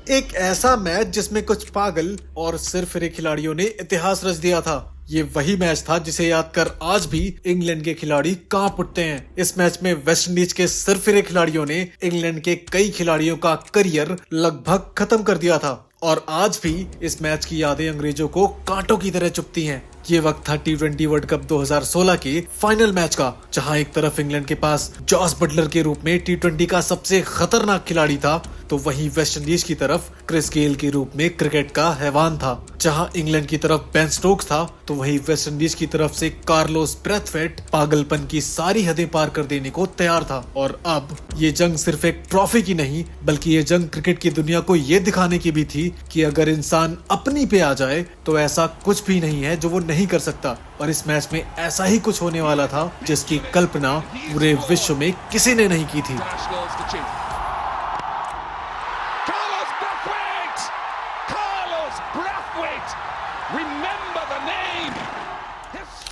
एक ऐसा मैच जिसमें कुछ पागल और सिरफिरे खिलाड़ियों ने इतिहास रच दिया था। ये वही मैच था जिसे याद कर आज भी इंग्लैंड के खिलाड़ी कांप उठते हैं। इस मैच में वेस्टइंडीज के सिरफिरे खिलाड़ियों ने इंग्लैंड के कई खिलाड़ियों का करियर लगभग खत्म कर दिया था और आज भी इस मैच की यादें अंग्रेजों को कांटों की तरह चुभती हैं। ये वक्त था टी20 वर्ल्ड कप 2016 के फाइनल मैच का, जहां एक तरफ इंग्लैंड के पास जॉस बटलर के रूप में टी20 का सबसे खतरनाक खिलाड़ी था, तो वहीं वेस्टइंडीज की तरफ क्रिस गेल के रूप में क्रिकेट का हैवान था। जहां इंग्लैंड की तरफ बेन स्टोक्स था, तो वहीं वेस्टइंडीज की तरफ से कार्लोस ब्रैथवेट पागलपन की सारी हदें पार कर देने को तैयार था। और अब ये जंग सिर्फ एक ट्रॉफी की नहीं, बल्कि ये जंग क्रिकेट की दुनिया को ये दिखाने की भी थी कि अगर इंसान अपनी पे आ जाए तो ऐसा कुछ भी नहीं है जो वो नहीं कर सकता। और इस मैच में ऐसा ही कुछ होने वाला था जिसकी कल्पना पूरे विश्व में किसी ने नहीं की थी।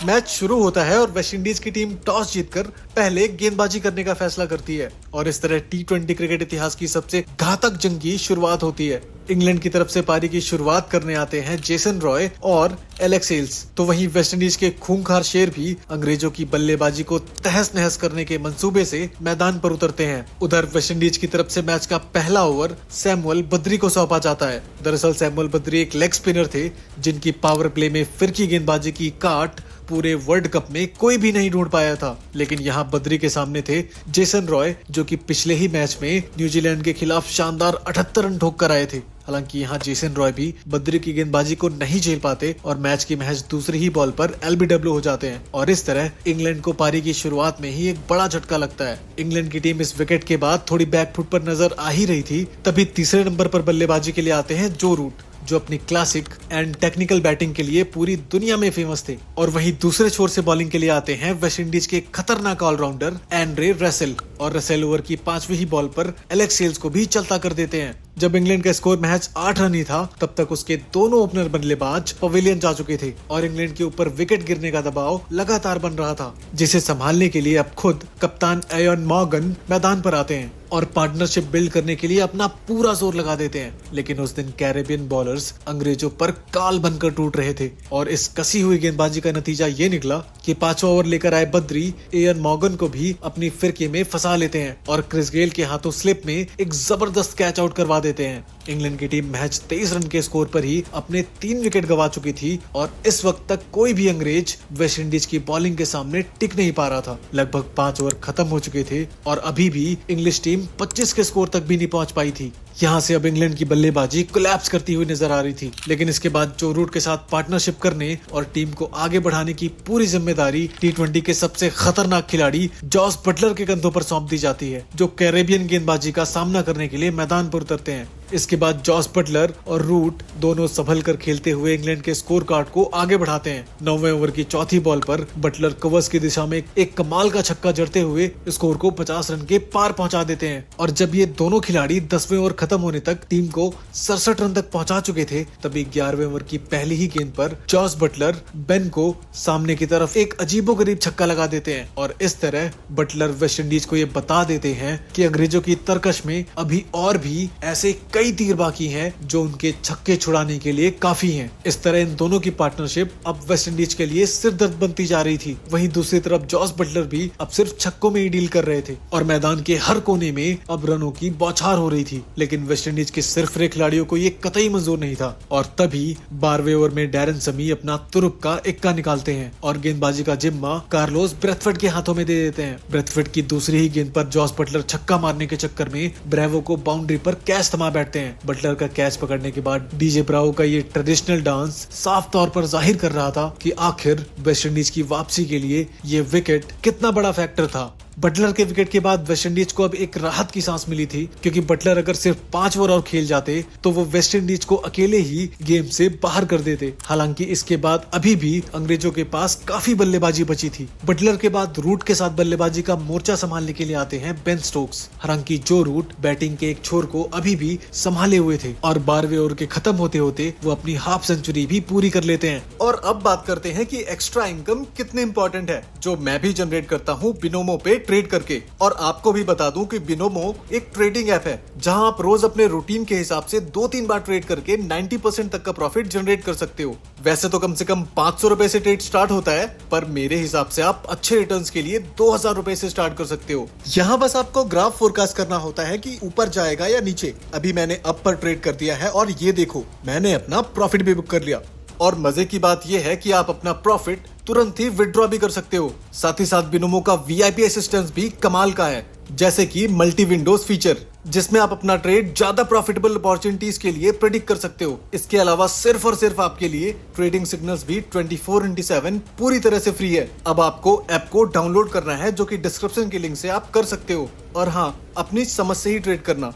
मैच शुरू होता है और वेस्टइंडीज की टीम टॉस जीतकर पहले गेंदबाजी करने का फैसला करती है और इस तरह टी20 क्रिकेट इतिहास की सबसे घातक जंग की शुरुआत होती है। इंग्लैंड की तरफ से पारी की शुरुआत करने आते हैं जेसन रॉय और एलेक्स हेल्स, तो वहीं वेस्टइंडीज के खूंखार शेर भी अंग्रेजों की बल्लेबाजी को तहस नहस करने के मंसूबे से मैदान पर उतरते हैं। उधर वेस्टइंडीज की तरफ से मैच का पहला ओवर सैमुअल बद्री को सौंपा जाता है। दरअसल सैमुअल बद्री एक लेग स्पिनर थे जिनकी पावर प्ले में फिरकी गेंदबाजी की काट पूरे वर्ल्ड कप में कोई भी नहीं ढूंढ पाया था। लेकिन यहाँ बद्री के सामने थे जेसन रॉय, जो कि पिछले ही मैच में न्यूजीलैंड के खिलाफ शानदार 78 रन ठोक कर आए थे। हालांकि यहाँ जेसन रॉय भी बद्री की गेंदबाजी को नहीं झेल पाते और मैच की महज दूसरी ही बॉल पर एलबीडब्ल्यू हो जाते हैं और इस तरह इंग्लैंड को पारी की शुरुआत में ही एक बड़ा झटका लगता है। इंग्लैंड की टीम इस विकेट के बाद थोड़ी बैकफुट पर नजर आ ही रही थी, तभी तीसरे नंबर पर बल्लेबाजी के लिए आते हैं जो रूट, जो अपनी क्लासिक एंड टेक्निकल बैटिंग के लिए पूरी दुनिया में फेमस थे। और वहीं दूसरे छोर से बॉलिंग के लिए आते हैं वेस्टइंडीज के खतरनाक ऑलराउंडर एंड्रे रसेल, और रसेल ओवर की 5वीं ही बॉल पर एलेक्स हेल्स को भी चलता कर देते हैं। जब इंग्लैंड का स्कोर महज 8 रन ही था, तब तक उसके दोनों ओपनर बल्लेबाज पवेलियन जा चुके थे और इंग्लैंड के ऊपर विकेट गिरने का दबाव लगातार बन रहा था, जिसे संभालने के लिए अब खुद कप्तान एयन मॉर्गन मैदान पर आते हैं और पार्टनरशिप बिल्ड करने के लिए अपना पूरा जोर लगा देते हैं। लेकिन उस दिन कैरेबियन बॉलर्स अंग्रेजों पर काल बनकर टूट रहे थे और इस कसी हुई गेंदबाजी का नतीजा ये निकला कि 5वां ओवर लेकर आए बद्री एयन मॉर्गन को भी अपनी फिरके में फंसा लेते हैं और क्रिस गेल के हाथों स्लिप में एक जबरदस्त कैच आउट करवा देते हैं। इंग्लैंड की टीम महज 23 रन के स्कोर पर ही अपने 3 विकेट गंवा चुकी थी और इस वक्त तक कोई भी अंग्रेज वेस्टइंडीज की बॉलिंग के सामने टिक नहीं पा रहा था। लगभग 5 ओवर खत्म हो चुके थे और अभी भी इंग्लिश टीम 25 के स्कोर तक भी नहीं पहुंच पाई थी। यहाँ से अब इंग्लैंड की बल्लेबाजी कोलैप्स करती हुई नजर आ रही थी। लेकिन इसके बाद जो रूट के साथ पार्टनरशिप करने और टीम को आगे बढ़ाने की पूरी जिम्मेदारी टी20 के सबसे खतरनाक खिलाड़ी जॉस बटलर के कंधों पर सौंप दी जाती है, जो कैरेबियन गेंदबाजी का सामना करने के लिए मैदान पर उतरते हैं। इसके बाद जॉस बटलर और रूट दोनों संभल कर खेलते हुए इंग्लैंड के स्कोर कार्ड को आगे बढ़ाते हैं। 9वें ओवर की चौथी बॉल पर बटलर कवर्स की दिशा में एक कमाल का छक्का जड़ते हुए स्कोर को 50 रन के पार पहुंचा देते हैं। और जब ये दोनों खिलाड़ी 10वें ओवर खत्म होने तक टीम को 67 रन तक पहुंचा चुके थे, तभी 11वें ओवर की पहली ही गेंद पर जॉस बटलर बेन को सामने की तरफ एक अजीबोगरीब छक्का लगा देते हैं और इस तरह बटलर वेस्टइंडीज को ये बता देते हैं कि अंग्रेजों की तरकश में अभी और भी ऐसे कई तीर बाकी हैं जो उनके छक्के छुड़ाने के लिए काफी हैं। इस तरह इन दोनों की पार्टनरशिप अब वेस्टइंडीज के लिए सिरदर्द बनती जा रही थी। वहीं दूसरी तरफ जॉस बटलर भी अब सिर्फ छक्कों में ही डील कर रहे थे और मैदान के हर कोने में अब रनों की बौछार हो रही थी। लेकिन वेस्टइंडीज के सिरफिरे खिलाड़ियों को ये कतई मंजूर नहीं था और तभी 12वें ओवर में डैरेन समी अपना तुरुप का इक्का निकालते हैं और गेंदबाजी का जिम्मा कार्लोस ब्रैथवेट के हाथों में दे देते हैं। ब्रैथवेट की दूसरी ही गेंद पर जॉस बटलर छक्का मारने के चक्कर में ब्रेवो को बाउंड्री पर कैच थमा बैठते हैं। बटलर का कैच पकड़ने के बाद डीजे ब्रावो का ये ट्रेडिशनल डांस साफ तौर पर जाहिर कर रहा था कि आखिर वेस्टइंडीज की वापसी के लिए ये विकेट कितना बड़ा फैक्टर था। बटलर के विकेट के बाद वेस्टइंडीज को अब एक राहत की सांस मिली थी, क्योंकि बटलर अगर सिर्फ 5 ओवर और खेल जाते तो वो वेस्टइंडीज को अकेले ही गेम से बाहर कर देते। हालांकि इसके बाद अभी भी अंग्रेजों के पास काफी बल्लेबाजी बची थी। बटलर के बाद रूट के साथ बल्लेबाजी का मोर्चा संभालने के लिए आते हैं बेन स्टोक्स। हालांकि जो रूट बैटिंग के एक छोर को अभी भी संभाले हुए थे और 12वें ओवर के खत्म होते होते वो अपनी हाफ सेंचुरी भी पूरी कर लेते हैं। और अब बात करते हैं कि एक्स्ट्रा इनकम कितने इंपॉर्टेंट है, जो मैं भी जनरेट करता हूँ बिनोमो पे ट्रेड करके। और आपको भी बता दूं कि बिनोमो एक ट्रेडिंग ऐप है जहां आप रोज अपने रूटीन के हिसाब से 2-3 बार ट्रेड करके 90% तक का प्रॉफिट जनरेट कर सकते हो। वैसे तो कम से कम 500 रुपए से ट्रेड स्टार्ट होता है, पर मेरे हिसाब से आप अच्छे रिटर्न्स के लिए 2000 रुपए से स्टार्ट कर सकते हो। यहाँ बस आपको ग्राफ फोरकास्ट करना होता है कि ऊपर जाएगा या नीचे। अभी मैंने अप पर ट्रेड कर दिया है और ये देखो मैंने अपना प्रॉफिट भी बुक कर लिया। और मजे की बात यह है कि आप अपना प्रॉफिट तुरंत ही विड्रॉ भी कर सकते हो। साथ ही साथ बिनोमो का वीआईपी असिस्टेंस भी कमाल का है, जैसे कि मल्टी विंडोज फीचर, जिसमें आप अपना ट्रेड ज्यादा प्रॉफिटेबल अपॉर्चुनिटीज के लिए प्रेडिक्ट कर सकते हो। इसके अलावा सिर्फ और सिर्फ आपके लिए ट्रेडिंग सिग्नल्स भी 24/7 पूरी तरह से फ्री है। अब आपको ऐप को डाउनलोड करना है, जो कि डिस्क्रिप्शन के लिंक से आप कर सकते हो। और हाँ, अपनी समझ से ही ट्रेड करना।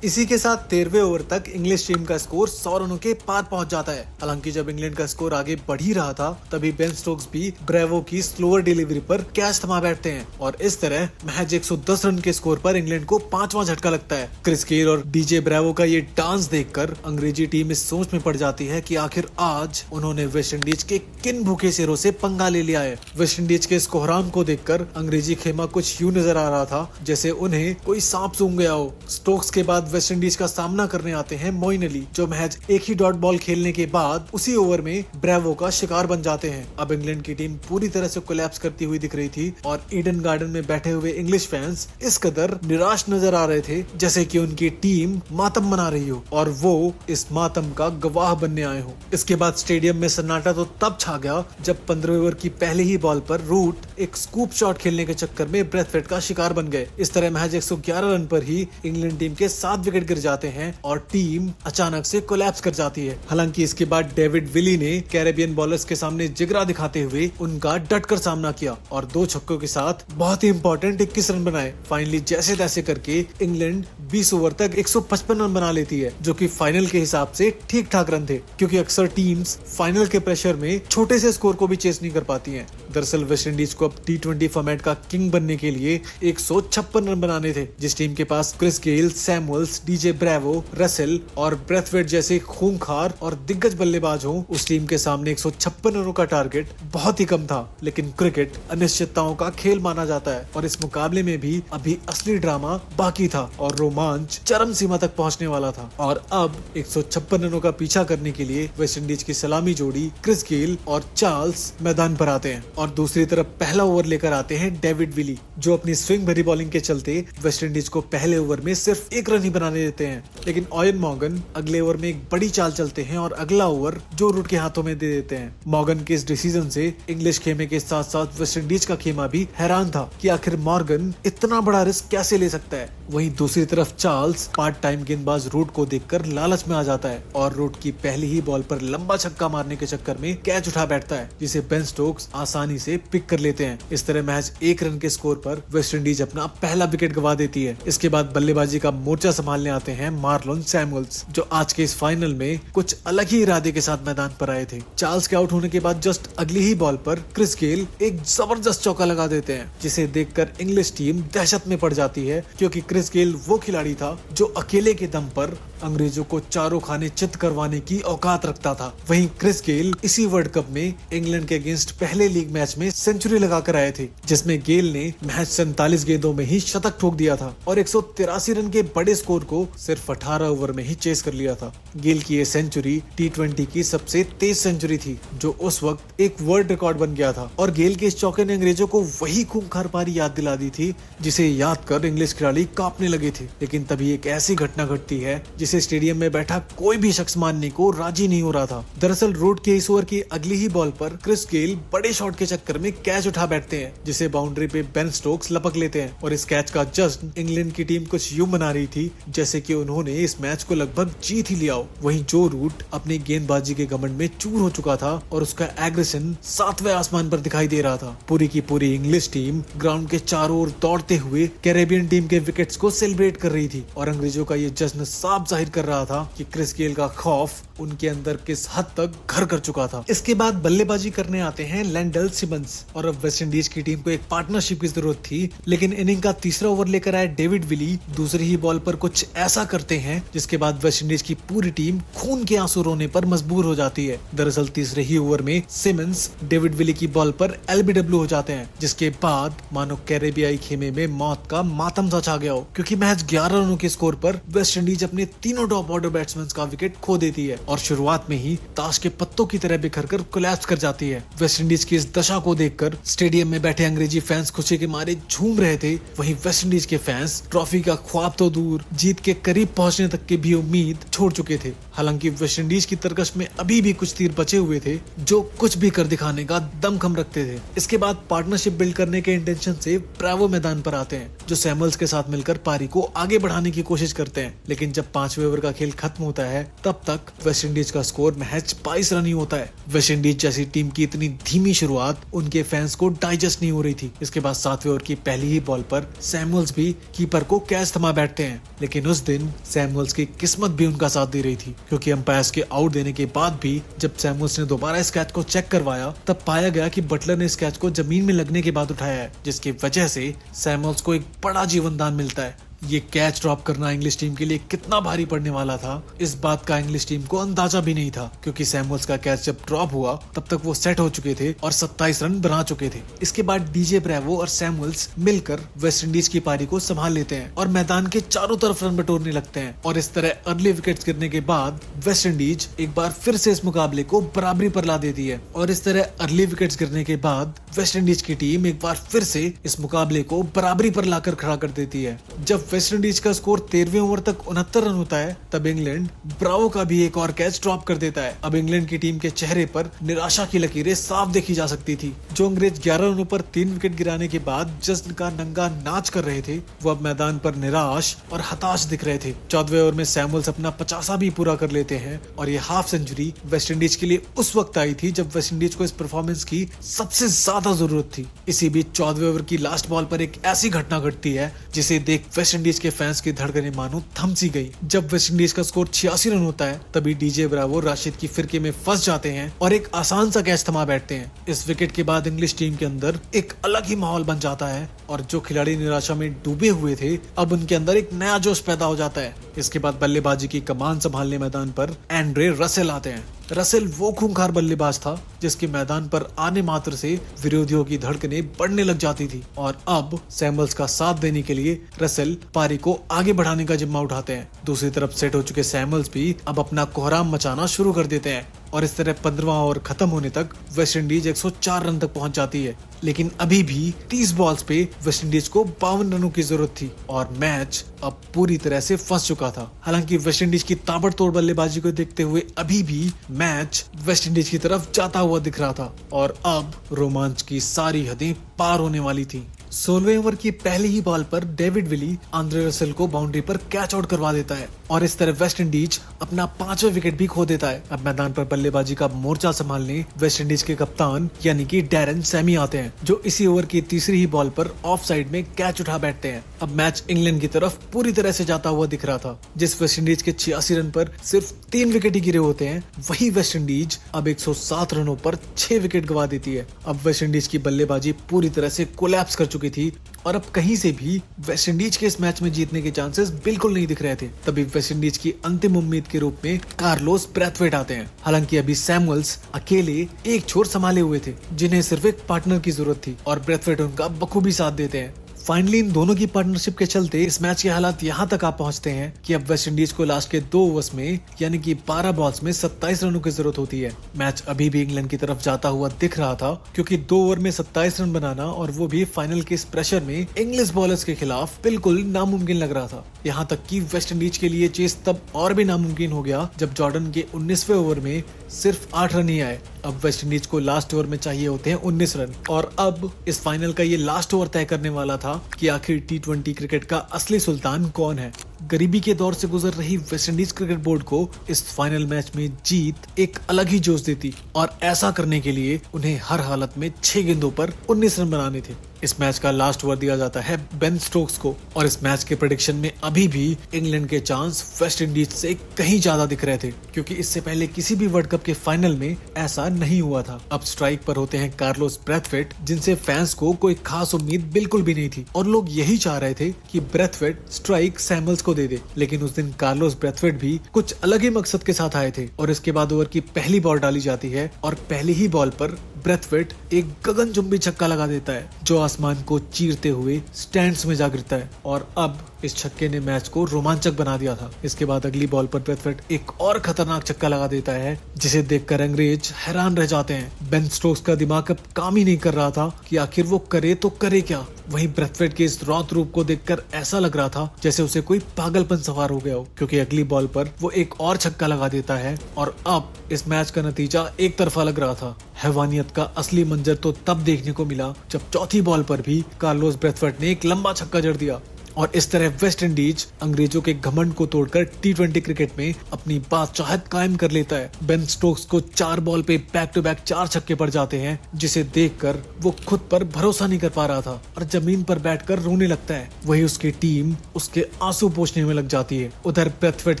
इसी के साथ 13वें ओवर तक इंग्लिश टीम का स्कोर 100 रनों के पार पहुंच जाता है। हालांकि जब इंग्लैंड का स्कोर आगे बढ़ ही रहा था, तभी बेन स्टोक्स भी ब्रेवो की स्लोअर डिलीवरी पर कैच थमा बैठते हैं और इस तरह महज 110 रन के स्कोर पर इंग्लैंड को 5वां झटका लगता है। क्रिस गेल और डीजे ब्रेवो का ये डांस देखकर अंग्रेजी टीम इस सोच में पड़ जाती है कि आखिर आज उन्होंने वेस्ट इंडीज के किन भूखे शेरों से पंगा ले लिया है। वेस्ट इंडीज के इस कोहराम को देखकर अंग्रेजी खेमा कुछ यूं नजर आ रहा था जैसे उन्हें कोई सांप सूंघ गया हो। स्टोक्स के बाद वेस्ट इंडीज का सामना करने आते हैं मोइन अली, जो महज एक ही डॉट बॉल खेलने के बाद उसी ओवर में ब्रेवो का शिकार बन जाते हैं। अब इंग्लैंड की टीम पूरी तरह से कोलैप्स करती हुई दिख रही थी और ईडन गार्डन में बैठे हुए इंग्लिश फैंस इस कदर निराश नजर आ रहे थे जैसे कि उनकी टीम मातम मना रही हो और वो इस मातम का गवाह बनने आए हो। इसके बाद स्टेडियम में सन्नाटा तो तब छा गया जब 15वें ओवर की पहली ही बॉल पर रूट एक स्कूप शॉट खेलने के चक्कर में ब्रेथवेट का शिकार बन गए। इस तरह महज 111 रन पर ही इंग्लैंड टीम के 7 विकेट गिर जाते हैं और टीम अचानक से कोलैप्स कर जाती है। हालांकि इसके बाद डेविड विली ने कैरेबियन बॉलर्स के सामने जिगरा दिखाते हुए उनका डटकर सामना किया और 2 छक्कों के साथ बहुत ही इंपॉर्टेंट 21 रन बनाए। फाइनली जैसे तैसे करके इंग्लैंड 20 ओवर तक 155 रन बना लेती है, जो कि फाइनल के हिसाब से ठीक ठाक रन थे, क्योंकि अक्सर टीम्स फाइनल के प्रेशर में छोटे से स्कोर को भी चेस नहीं कर पाती हैं। दरअसल वेस्ट इंडीज को अब T20 फॉर्मेट का किंग बनने के लिए 156 रन बनाने थे, जिस टीम के पास Chris Gayle, Samuels, DJ Bravo, Russell और ब्रेथवेट जैसे खूंखार और दिग्गज बल्लेबाज हो, उस टीम के सामने 156 रनों का टारगेट बहुत ही कम था। लेकिन क्रिकेट अनिश्चितताओं का खेल माना जाता है और इस मुकाबले में भी अभी असली ड्रामा बाकी था और रोमांच चरम सीमा तक पहुंचने वाला था। और अब 156 रनों का पीछा करने के लिए वेस्ट इंडीज की सलामी जोड़ी क्रिस गेल और चार्ल्स मैदान पर आते हैं और दूसरी तरफ पहला ओवर लेकर आते हैं डेविड विली, जो अपनी स्विंग भरी बॉलिंग के चलते वेस्ट इंडीज को पहले ओवर में सिर्फ 1 रन ही बनाने देते हैं। लेकिन ऑयन मॉर्गन अगले ओवर में एक बड़ी चाल चलते हैं और अगला ओवर जो रूट के हाथों में दे देते हैं। मॉर्गन के इस डिसीजन से इंग्लिश खेमे के साथ साथ वेस्ट इंडीज का खेमा भी हैरान था कि आखिर मॉर्गन इतना बड़ा रिस्क कैसे ले सकता है। वहीं दूसरी तरफ चार्ल्स पार्ट टाइम गेंदबाज रूट को देखकर लालच में आ जाता है और रूट की पहली ही बॉल पर लंबा छक्का मारने के चक्कर में कैच उठा बैठता है, जिसे बेन स्टोक्स आसानी से पिक कर लेते हैं। इस तरह महज 1 रन के स्कोर पर वेस्ट इंडीज अपना पहला विकेट गवा देती है। इसके बाद बल्लेबाजी का मोर्चा संभालने आते हैं मार्लोन सैमुअल्स, जो आज के इस फाइनल में कुछ अलग ही इरादे के साथ मैदान पर आए थे। चार्ल्स के आउट होने के बाद जस्ट अगली ही बॉल पर क्रिस गेल एक जबरदस्त चौका लगा देते हैं, जिसे देखकर इंग्लिश टीम दहशत में पड़ जाती है, क्योंकि क्रिस गेल वो खिलाड़ी था जो अकेले के दम पर अंग्रेजों को चारों खाने चित करवाने की औकात रखता था। वहीं क्रिस गेल इसी वर्ल्ड कप में इंग्लैंड के अगेंस्ट पहले लीग मैच में सेंचुरी लगाकर आए थे, जिसमें गेल ने महज 47 गेंदों में ही शतक ठोक दिया था और 183 रन के बड़े स्कोर को सिर्फ 18 ओवर में ही चेस कर लिया था। गेल की ये सेंचुरी T20 की सबसे तेज सेंचुरी थी, जो उस वक्त एक वर्ल्ड रिकॉर्ड बन गया था और गेल के इस चौके ने अंग्रेजों को वही खूंखार पारी याद दिला दी थी जिसे याद कर इंग्लिश खिलाड़ी कांपने लगे थे। लेकिन तभी एक ऐसी घटना घटती है जिसे स्टेडियम में बैठा कोई भी शख्स मानने को राजी नहीं हो रहा था। दरअसल रूट के इस ओवर की अगली ही बॉल पर क्रिस गेल बड़े शॉट के चक्कर में कैच उठा बैठते हैं, जिसे बाउंड्री पे बेन स्टोक्स लपक लेते हैं और इस कैच का जश्न इंग्लैंड की टीम कुछ यूं मना रही थी जैसे कि उन्होंने इस मैच को लगभग जीत ही लिया हो। वहीं जो रूट अपनी गेंदबाजी के घमंड में चूर हो चुका था और उसका एग्रेशन 7वें आसमान पर दिखाई दे रहा था। पूरी की पूरी इंग्लिश टीम ग्राउंड के चारों ओर दौड़ते हुए कैरेबियन टीम के विकेट्स को सेलिब्रेट कर रही थी और अंग्रेजों का ये जश्न साफ जाहिर कर रहा था कि क्रिस गेल का खौफ उनके अंदर किस हद तक घर कर चुका था। इसके बाद बल्लेबाजी करने आते हैं लैंडल सिमंस और अब वेस्ट इंडीज की टीम को एक पार्टनरशिप की जरूरत थी, लेकिन इनिंग का तीसरा ओवर लेकर आए डेविड विली दूसरी ही बॉल पर कुछ ऐसा करते हैं जिसके बाद वेस्टइंडीज की पूरी टीम खून के आंसू रोने पर मजबूर हो जाती है। दरअसल तीसरे ही ओवर में सिमंस डेविड विली की बॉल पर एलबीडब्ल्यू हो जाते हैं, जिसके बाद मानो कैरेबियाई खेमे में मौत का मातम सा छा गया हो, क्योंकि महज 11 रनों के स्कोर पर वेस्टइंडीज अपने तीनों टॉप ऑर्डर बैट्समैन का विकेट खो देती है और शुरुआत में ही ताश के पत्तों की तरह बिखर कर कोलैप्स कर जाती है। वेस्टइंडीज की इस दशा को देखकर स्टेडियम में बैठे अंग्रेजी फैंस खुशी के मारे झूम रहे थे। वहीं वेस्टइंडीज के फैंस ट्रॉफी का ख्वाब तो दूर, जीत के करीब पहुंचने तक की भी उम्मीद छोड़ चुके थे। हालांकि वेस्टइंडीज की तरकश में अभी भी कुछ तीर बचे हुए थे जो कुछ भी कर दिखाने का दमखम रखते थे। इसके बाद पार्टनरशिप बिल्ड करने के इंटेंशन से ब्रावो मैदान पर आते हैं, जो सैमुअल्स के साथ मिलकर पारी को आगे बढ़ाने की कोशिश करते हैं। लेकिन जब 5वें ओवर का खेल खत्म होता है तब तक वेस्टइंडीज का स्कोर महज 22 रन ही होता है। वेस्टइंडीज जैसी टीम की इतनी धीमी शुरुआत उनके फैंस को डाइजेस्ट नहीं हो रही थी। इसके बाद 7वें ओवर की पहली ही बॉल पर सैमुअल्स भी कीपर को कैच थमा बैठते हैं। लेकिन उस दिन सैमुअल्स की किस्मत भी उनका साथ दे रही थी, क्योंकि अंपायर्स के आउट देने के बाद भी जब सैमुअल्स ने दोबारा इस कैच को चेक करवाया तब पाया गया कि बटलर ने इस कैच को जमीन में लगने के बाद उठाया है, जिसकी वजह से सैमुअल्स को एक बड़ा जीवन दान मिलता है। ये कैच ड्रॉप करना इंग्लिश टीम के लिए कितना भारी पड़ने वाला था, इस बात का इंग्लिश टीम को अंदाजा भी नहीं था, क्योंकि सैमुअल्स का कैच जब ड्रॉप हुआ तब तक वो सेट हो चुके थे और 27 रन बना चुके थे। इसके बाद डीजे ब्रेवो और सैमुअल्स मिलकर वेस्टइंडीज की पारी को संभाल लेते हैं और मैदान के चारों तरफ रन बटोरने लगते हैं। और इस तरह अर्ली विकेट्स गिरने के बाद वेस्टइंडीज एक बार फिर से इस मुकाबले को बराबरी पर ला देती है। और इस तरह अर्ली विकेट्स गिरने के बाद वेस्टइंडीज की टीम एक बार फिर से इस मुकाबले को बराबरी पर लाकर खड़ा कर देती है। जब वेस्टइंडीज का स्कोर 13वें ओवर तक 69 रन होता है तब इंग्लैंड ब्रावो का भी एक और कैच ड्रॉप कर देता है। अब इंग्लैंड की टीम के चेहरे पर निराशा की लकीरें साफ देखी जा सकती थी। जो अंग्रेज 11 रनों पर 3 विकेट गिराने के बाद जश्न का नंगा नाच कर रहे थे, वो अब मैदान पर निराश और हताश दिख रहे थे। 14वें ओवर में सैमुअल्स अपना 50वां भी पूरा कर लेते हैं और ये हाफ सेंचुरी वेस्टइंडीज के लिए उस वक्त आई थी जब वेस्टइंडीज को इस परफॉर्मेंस की सबसे ज्यादा जरूरत थी। इसी बीच 14वें ओवर की लास्ट बॉल पर एक ऐसी घटना घटती है जिसे देख वेस्टइंडीज के फैंस की धड़कनें मानो थम सी गई। जब वेस्टइंडीज का स्कोर 86 रन होता है तभी डीजे ब्रावो राशिद की फिरके में फंस जाते हैं और एक आसान सा कैच थमा बैठते हैं। इस विकेट के बाद इंग्लिश टीम के अंदर एक अलग ही माहौल बन जाता है और जो खिलाड़ी निराशा में डूबे हुए थे अब उनके अंदर एक नया जोश पैदा हो जाता है। इसके बाद बल्लेबाजी की कमान संभालने मैदान पर एंड्रे रसेल आते हैं। रसेल वो खूंखार बल्लेबाज था जिसके मैदान पर आने मात्र से विरोधियों की धड़कनें बढ़ने लग जाती थी और अब सैमुअल्स का साथ देने के लिए रसेल पारी को आगे बढ़ाने का जिम्मा उठाते हैं। दूसरी तरफ सेट हो चुके सैमुअल्स भी अब अपना कोहराम मचाना शुरू कर देते हैं और इस तरह 15वां ओवर खत्म होने तक वेस्टइंडीज 104 रन तक पहुंच जाती है। लेकिन अभी भी 30 बॉल्स पे वेस्टइंडीज को 52 रनों की जरूरत थी और मैच अब पूरी तरह से फंस चुका था। हालांकि वेस्टइंडीज की ताबड़तोड़ बल्लेबाजी को देखते हुए अभी भी मैच वेस्टइंडीज की तरफ जाता हुआ दिख रहा था और अब रोमांच की सारी हदें पार होने वाली थी। 16वें ओवर की पहली ही बॉल पर डेविड विली आंद्रे रसेल को बाउंड्री पर कैच आउट करवा देता है और इस तरह वेस्टइंडीज अपना 5वां विकेट भी खो देता है। अब मैदान पर बल्लेबाजी का मोर्चा संभालने वेस्टइंडीज के कप्तान यानी कि डैरेन सैमी आते हैं, जो इसी ओवर की तीसरी ही बॉल पर ऑफ साइड में कैच उठा बैठते हैं। अब मैच इंग्लैंड की तरफ पूरी तरह से जाता हुआ दिख रहा था। जिस वेस्टइंडीज के 86 रन पर सिर्फ 3 विकेट ही गिरे होते हैं, वही वेस्टइंडीज अब 107 रनों पर 6 विकेट गवा देती है। अब वेस्टइंडीज की बल्लेबाजी पूरी तरह से कोलैप्स कर चुकी थी और अब कहीं से भी वेस्टइंडीज के इस मैच में जीतने के चांसेस बिल्कुल नहीं दिख रहे थे। तभी वेस्टइंडीज की अंतिम उम्मीद के रूप में कार्लोस ब्रैथवेट आते हैं। हालांकि अभी सैमुअल्स अकेले एक छोर संभाले हुए थे जिन्हें सिर्फ एक पार्टनर की जरूरत थी और ब्रैथवेट उनका बखूबी साथ देते हैं। फाइनली इन दोनों की पार्टनरशिप के चलते इस मैच के हालात यहाँ तक आ पहुंचते हैं कि अब वेस्टइंडीज को लास्ट के 2 ओवर्स में यानी कि 12 बॉल्स में 27 रनों की जरूरत होती है। मैच अभी भी इंग्लैंड की तरफ जाता हुआ दिख रहा था, क्योंकि 2 ओवर में 27 रन बनाना और वो भी फाइनल के इस प्रेशर में इंग्लिश बॉलर्स के खिलाफ बिल्कुल नामुमकिन लग रहा था। यहाँ तक कि वेस्टइंडीज के लिए चेस तब और भी नामुमकिन हो गया जब जॉर्डन के 19वें ओवर में सिर्फ 8 रन ही आए। अब वेस्टइंडीज को लास्ट ओवर में चाहिए होते हैं 19 रन और अब इस फाइनल का ये लास्ट ओवर तय करने वाला था कि आखिर T20 क्रिकेट का असली सुल्तान कौन है। गरीबी के दौर से गुजर रही वेस्टइंडीज क्रिकेट बोर्ड को इस फाइनल मैच में जीत एक अलग ही जोश देती और ऐसा करने के लिए उन्हें हर हालत में 6 गेंदों पर 19 रन बनाने थे। इस मैच का लास्ट ओवर दिया जाता है बेन स्टोक्स को और इस मैच के प्रेडिक्शन में अभी भी इंग्लैंड के चांस वेस्टइंडीज से कहीं ज्यादा दिख रहे थे, क्योंकि इससे पहले किसी भी वर्ल्ड कप के फाइनल में ऐसा नहीं हुआ था। अब स्ट्राइक पर होते हैं कार्लोस ब्रैथवेट, जिनसे फैंस को कोई खास उम्मीद बिल्कुल भी नहीं थी और लोग यही चाह रहे थे कि ब्रैथवेट स्ट्राइक सैमुअल्स को दे दे। लेकिन उस दिन कार्लोस ब्रैथवेट भी कुछ अलग ही मकसद के साथ आए थे और इसके बाद ओवर की पहली बॉल डाली जाती है और पहली ही बॉल पर ब्रैथवेट एक गगनचुंबी छक्का लगा देता है जो आसमान को चीरते हुए स्टैंड्स में जा गिरता है और अब इस छक्के ने मैच को रोमांचक बना दिया था। इसके बाद अगली बॉल पर ब्रैथवेट एक और खतरनाक छक्का लगा देता है जिसे देखकर अंग्रेज हैरान रह जाते हैं। बेन स्टोक्स का दिमाग अब काम ही नहीं कर रहा था कि आखिर वो करे तो करे क्या। वहीं ब्रैथवेट के इस रौद्र रूप को देखकर ऐसा लग रहा था जैसे उसे कोई पागलपन सवार हो गया हो, क्योंकि अगली बॉल पर वो एक और छक्का लगा देता है और अब इस मैच का नतीजा एक तरफा लग रहा था। हैवानियत का असली मंजर तो तब देखने को मिला जब चौथी बॉल पर भी कार्लोस ब्रैथवेट ने एक लंबा छक्का जड़ दिया और इस तरह वेस्ट इंडीज अंग्रेजों के घमंड को तोड़कर T20 क्रिकेट में अपनी बादशाहत कायम कर लेता है। बेन स्टोक्स को 4 बॉल पे बैक टू बैक 4 छक्के पड़ जाते हैं जिसे देखकर वो खुद पर भरोसा नहीं कर पा रहा था और जमीन पर बैठकर रोने लगता है। वही उसकी टीम उसके आंसू पोंछने में लग जाती है। उधर ब्रैथवेट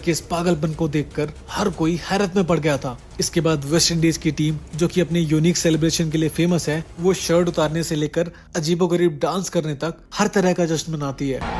के इस पागलपन को देखकर हर कोई हैरत में पड़ गया था। इसके बाद वेस्ट इंडीज की टीम जो कि अपनी यूनिक सेलिब्रेशन के लिए फेमस है, वो शर्ट उतारने से लेकर अजीबोगरीब डांस करने तक हर तरह का जश्न मनाती है।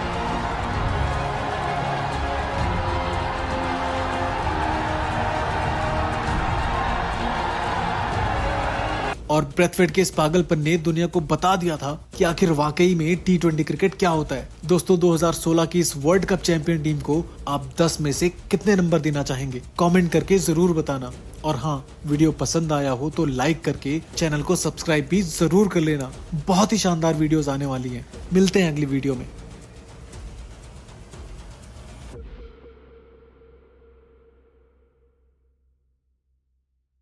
और ब्रैथवेट के इस पागलपन ने दुनिया को बता दिया था कि आखिर वाकई में T20 क्रिकेट क्या होता है। दोस्तों 2016 की इस वर्ल्ड कप चैंपियन टीम को आप 10 में से कितने नंबर देना चाहेंगे? कमेंट करके जरूर बताना। और हाँ, वीडियो पसंद आया हो तो लाइक करके चैनल को सब्सक्राइब भी जरूर कर लेना। बहुत ही शानदार वीडियोस आने वाली हैं। मिलते हैं अगली वीडियो में।